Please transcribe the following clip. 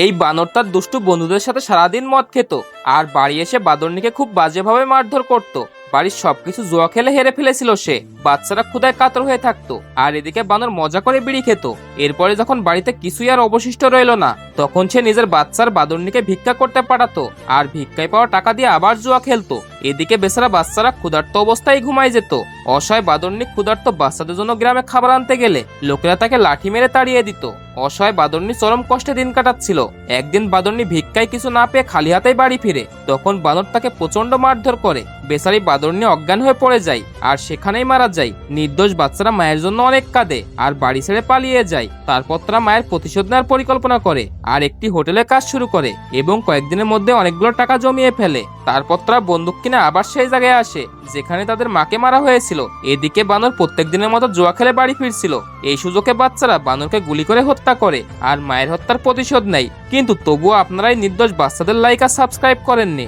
এই বানর তার দুষ্টু বন্ধুদের সাথে সারাদিন মদ খেত আর বাড়ি এসে বাদরনিকে খুব বাজেভাবে মারধর করত। বাড়ির সবকিছু জুয়া খেলে হেরে ফেলেছিল সে। বাচ্চারা ক্ষুধায় কাতর হয়ে থাকতো আর এদিকে বানর মজা করে বিড়ি খেত। এরপরে যখন বাড়িতে কিছুই আর অবশিষ্ট রইল না, তখন সে নিজের বাচ্চার বাদরনিকে ভিক্ষা করতে পাঠাতো আর ভিক্ষায় পাওয়া টাকা দিয়ে আবার জুয়া খেলতো। এদিকে বেচারা বাচ্চারা ক্ষুধার্ত অবস্থায় ঘুমায় যেত। অসহায় বাদরনি ক্ষুধার্ত বাচ্চাদের জন্য গ্রামে খাবার আনতে গেলে লোকেরা তাকে লাঠি মেরে তাড়িয়ে দিত। অসহায় বাদরনি চরম কষ্টে দিন কাটাচ্ছিল। একদিন বাদরনি ভিক্ষায় কিছু না পেয়ে খালি হাতেই বাড়ি ফিরে। তখন বানর তাকে প্রচন্ড মারধর করে। বেচারি বাদরনি অজ্ঞান হয়ে পড়ে যায় আর সেখানেই মারা যায়। নির্দোষ বাচ্চারা মায়ের জন্য অনেক কাঁদে আর বাড়ি ছেড়ে পালিয়ে যায়। তারপর তারা মায়ের প্রতিশোধ নেওয়ার পরিকল্পনা করে আর একটি হোটেলে কাজ শুরু করে এবং কয়েকদিনের মধ্যে অনেকগুলো টাকা জমিয়ে ফেলে। তারপর তারা বন্দুক কিনে আবার সেই জায়গায় আসে যেখানে তাদের মাকে মারা হয়েছিল। এদিকে বানর প্রত্যেক দিনের মতো জুয়া খেলে বাড়ি ফিরছিল। এই সুযোগে বাচ্চারা বানরকে গুলি করে হত্যা করে আর মায়ের হত্যার প্রতিশোধ নেয়। কিন্তু তবুও আপনারা এই নির্দোষ বাচ্চাদের লাইক আর সাবস্ক্রাইব করেননি।